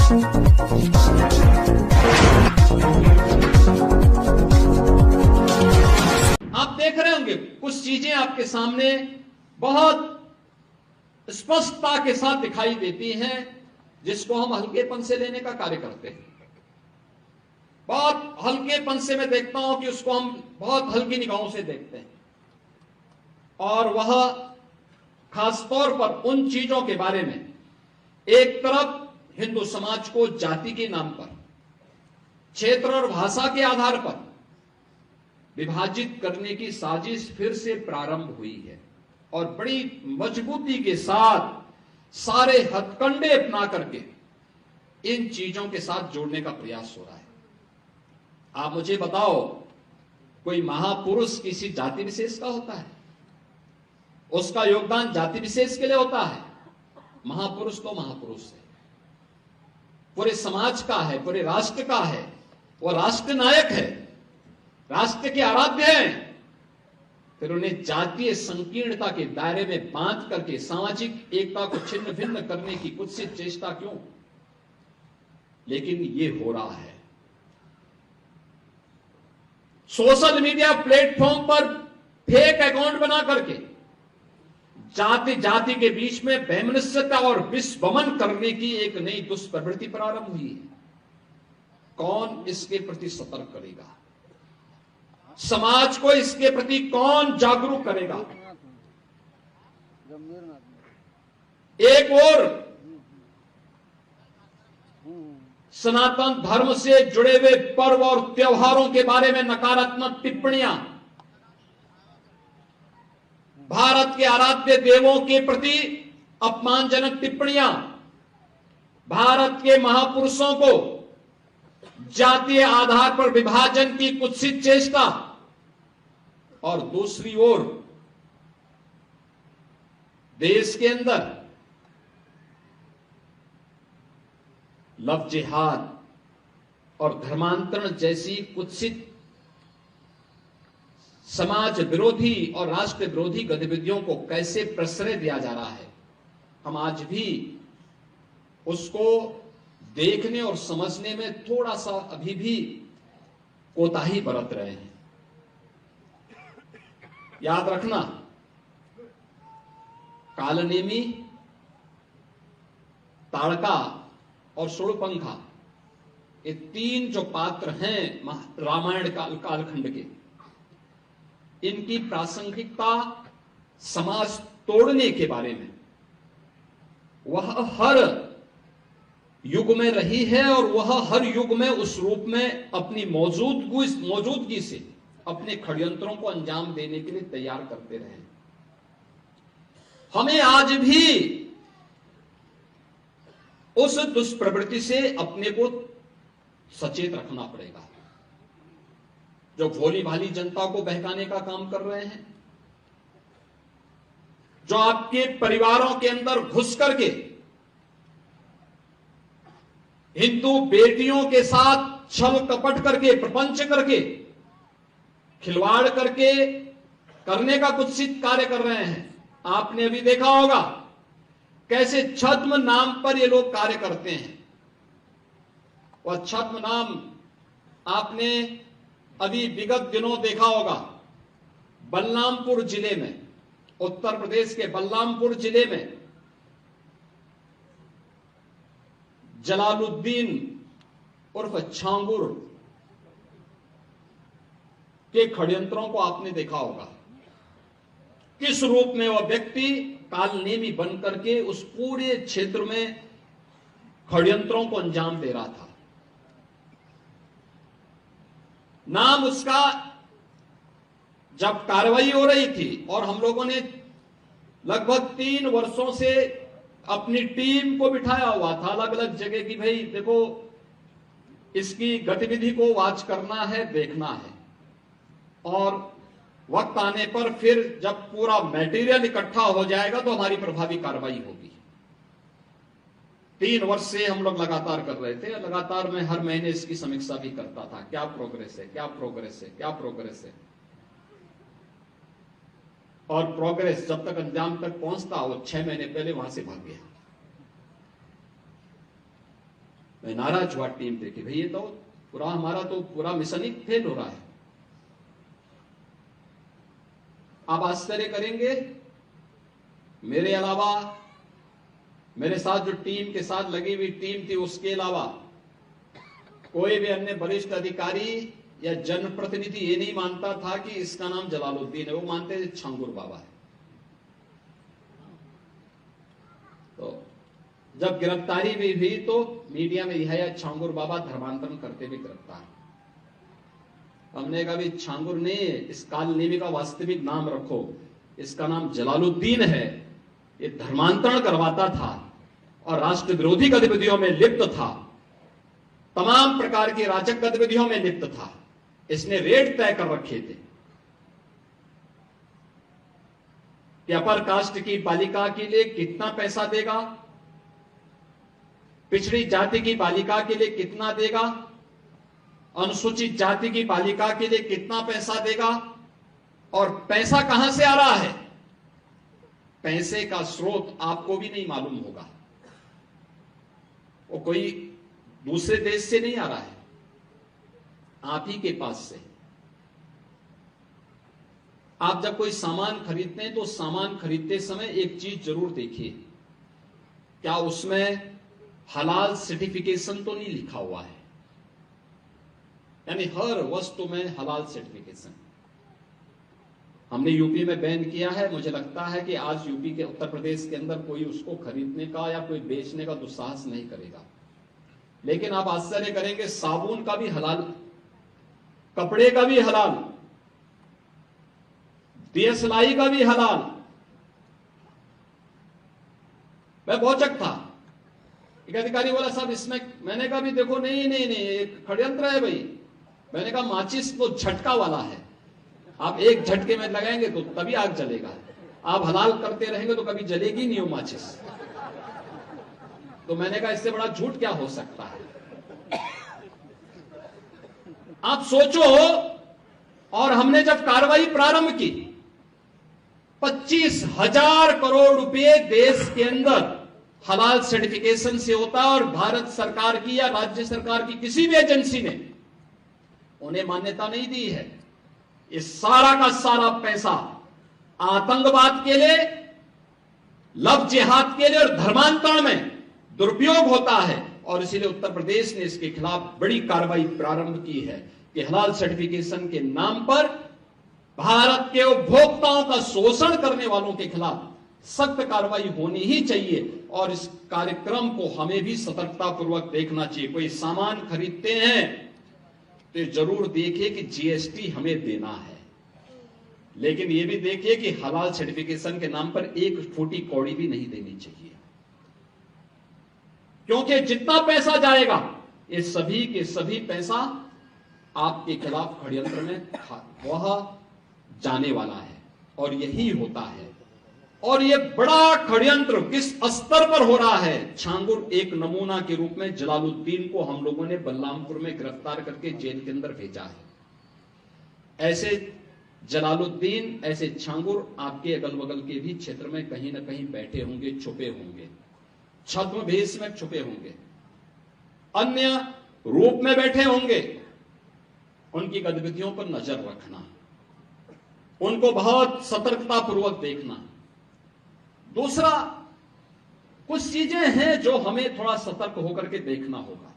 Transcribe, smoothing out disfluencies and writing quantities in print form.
आप देख रहे होंगे कुछ चीजें आपके सामने बहुत स्पष्टता के साथ दिखाई देती हैं, जिसको हम हल्केपन से लेने का कार्य करते हैं। बहुत हल्केपन से मैं देखता हूं कि उसको हम बहुत हल्की निगाहों से देखते हैं, और वह खासतौर पर उन चीजों के बारे में, एक तरफ हिंदू समाज को जाति के नाम पर, क्षेत्र और भाषा के आधार पर विभाजित करने की साजिश फिर से प्रारंभ हुई है, और बड़ी मजबूती के साथ सारे हथकंडे अपना करके इन चीजों के साथ जोड़ने का प्रयास हो रहा है। आप मुझे बताओ, कोई महापुरुष किसी जाति विशेष का होता है? उसका योगदान जाति विशेष के लिए होता है? महापुरुष तो महापुरुष है, पूरे समाज का है, पूरे राष्ट्र का है। वो राष्ट्र नायक है, राष्ट्र के आराध्य हैं। फिर उन्हें जातीय संकीर्णता के दायरे में बांध करके सामाजिक एकता को छिन्न भिन्न करने की कुत्सित चेष्टा क्यों? लेकिन ये हो रहा है। सोशल मीडिया प्लेटफॉर्म पर फेक अकाउंट बना करके जाति जाति के बीच में वैमनस्यता और विस्वमन करने की एक नई दुष्प्रवृत्ति प्रारंभ हुई है। कौन इसके प्रति सतर्क करेगा? समाज को इसके प्रति कौन जागरूक करेगा? एक ओर सनातन धर्म से जुड़े हुए पर्व और त्योहारों के बारे में नकारात्मक टिप्पणियां, भारत के आराध्य देवों के प्रति अपमानजनक टिप्पणियां, भारत के महापुरुषों को जातीय आधार पर विभाजन की कुत्सित चेष्टा, और दूसरी ओर देश के अंदर लव जिहाद और धर्मांतरण जैसी कुत्सित समाज विरोधी और राष्ट्र विरोधी गतिविधियों को कैसे प्रश्रय दिया जा रहा है, हम आज भी उसको देखने और समझने में थोड़ा सा अभी भी कोताही बरत रहे हैं। याद रखना, कालनेमी, ताड़का और सुड़पंखा, ये तीन जो पात्र हैं रामायण कालखंड के, इनकी प्रासंगिकता समाज तोड़ने के बारे में वह हर युग में रही है, और वह हर युग में उस रूप में अपनी मौजूदगी से अपने षड्यंत्रों को अंजाम देने के लिए तैयार करते रहे। हमें आज भी उस दुष्प्रवृत्ति से अपने को सचेत रखना पड़ेगा, जो भोली भाली जनता को बहकाने का काम कर रहे हैं, जो आपके परिवारों के अंदर घुस करके हिंदू बेटियों के साथ छल कपट करके, प्रपंच करके, खिलवाड़ करके करने का कुत्सित कार्य कर रहे हैं। आपने अभी देखा होगा कैसे छद्म नाम पर ये लोग कार्य करते हैं। वह छद्म नाम आपने अभी विगत दिनों देखा होगा, बलरामपुर जिले में, उत्तर प्रदेश के बलरामपुर जिले में जलालुद्दीन उर्फ छांगुर के षड्यंत्रों को आपने देखा होगा। किस रूप में वह व्यक्ति कालनेमी बनकर के उस पूरे क्षेत्र में षड्यंत्रों को अंजाम दे रहा था। नाम उसका, जब कार्रवाई हो रही थी और हम लोगों ने लगभग 3 वर्षों से अपनी टीम को बिठाया हुआ था अलग अलग जगह की, भाई देखो इसकी गतिविधि को वॉच करना है, देखना है, और वक्त आने पर फिर जब पूरा मटेरियल इकट्ठा हो जाएगा तो हमारी प्रभावी कार्रवाई होगी। 3 वर्ष से हम लोग लगातार कर रहे थे। लगातार मैं हर महीने इसकी समीक्षा भी करता था, क्या प्रोग्रेस है, क्या प्रोग्रेस है, क्या प्रोग्रेस है। और प्रोग्रेस जब तक अंजाम तक पहुंचता, वो 6 महीने पहले वहां से भाग गया। मैं नाराज हुआ टीम देखे, भाई ये तो पूरा हमारा तो पूरा मिशन ही फेल हो रहा है। आप आश्चर्य करेंगे, मेरे अलावा मेरे साथ जो टीम के साथ लगी हुई टीम थी, उसके अलावा कोई भी अन्य वरिष्ठ अधिकारी या जनप्रतिनिधि ये नहीं मानता था कि इसका नाम जलालुद्दीन है, वो मानते थे छांगुर बाबा है। तो जब गिरफ्तारी भी हुई तो मीडिया में यह छांगुर बाबा धर्मांतरण करते भी गिरफ्तार। हमने कहा भी छांगुर ने इस कालनेमी का वास्तविक नाम रखो, इसका नाम जलालुद्दीन है। ये धर्मांतरण करवाता था और राष्ट्र विरोधी गतिविधियों में लिप्त था, तमाम प्रकार की राजक गतिविधियों में लिप्त था। इसने रेट तय कर रखे थे कि अपर कास्ट की बालिका के लिए कितना पैसा देगा, पिछड़ी जाति की बालिका के लिए कितना देगा, अनुसूचित जाति की बालिका के लिए कितना पैसा देगा, और पैसा कहां से आ रहा है। पैसे का स्रोत आपको भी नहीं मालूम होगा, वो कोई दूसरे देश से नहीं आ रहा है, आप ही के पास से। आप जब कोई सामान खरीदते हैं तो सामान खरीदते समय एक चीज जरूर देखिए, क्या उसमें हलाल सर्टिफिकेशन तो नहीं लिखा हुआ है। यानी हर वस्तु में हलाल सर्टिफिकेशन। हमने यूपी में बैन किया है, मुझे लगता है कि आज यूपी के उत्तर प्रदेश के अंदर कोई उसको खरीदने का या कोई बेचने का दुस्साहस नहीं करेगा। लेकिन आप आश्चर्य करेंगे, साबुन का भी हलाल, कपड़े का भी हलाल, दिया सिलाई का भी हलाल। मैं भौचक था, एक अधिकारी बोला साहब इसमें, मैंने कहा भी देखो नहीं नहीं नहीं, एक षड्यंत्र है भाई। मैंने कहा माचिस तो झटका वाला है, आप एक झटके में लगाएंगे तो तभी आग जलेगा, आप हलाल करते रहेंगे तो कभी जलेगी नहीं वो माचिस। तो मैंने कहा इससे बड़ा झूठ क्या हो सकता है। आप सोचो, और हमने जब कार्रवाई प्रारंभ की, 25,000 करोड़ रुपए देश के अंदर हलाल सर्टिफिकेशन से होता है, और भारत सरकार की या राज्य सरकार की किसी भी एजेंसी ने उन्हें मान्यता नहीं दी है। इस सारा का सारा पैसा आतंकवाद के लिए, लव जिहाद के लिए और धर्मांतरण में दुरुपयोग होता है, और इसीलिए उत्तर प्रदेश ने इसके खिलाफ बड़ी कार्रवाई प्रारंभ की है कि हलाल सर्टिफिकेशन के नाम पर भारत के उपभोक्ताओं का शोषण करने वालों के खिलाफ सख्त कार्रवाई होनी ही चाहिए। और इस कार्यक्रम को हमें भी सतर्कतापूर्वक देखना चाहिए। कोई सामान खरीदते हैं तो जरूर देखिए कि जीएसटी हमें देना है, लेकिन यह भी देखिए कि हलाल सर्टिफिकेशन के नाम पर एक फूटी कौड़ी भी नहीं देनी चाहिए, क्योंकि जितना पैसा जाएगा ये सभी के सभी पैसा आपके खिलाफ षड्यंत्र में वह जाने वाला है, और यही होता है। और ये बड़ा षड्यंत्र किस स्तर पर हो रहा है। छांगुर एक नमूना के रूप में जलालुद्दीन को हम लोगों ने बलरामपुर में गिरफ्तार करके जेल के अंदर भेजा है। ऐसे जलालुद्दीन, ऐसे छांगुर आपके अगल बगल के भी क्षेत्र में कहीं ना कहीं बैठे होंगे, छुपे होंगे, छद्म भेष में छुपे होंगे, अन्य रूप में बैठे होंगे। उनकी गतिविधियों पर नजर रखना, उनको बहुत सतर्कता पूर्वक देखना। दूसरा, कुछ चीजें हैं जो हमें थोड़ा सतर्क होकर के देखना होगा।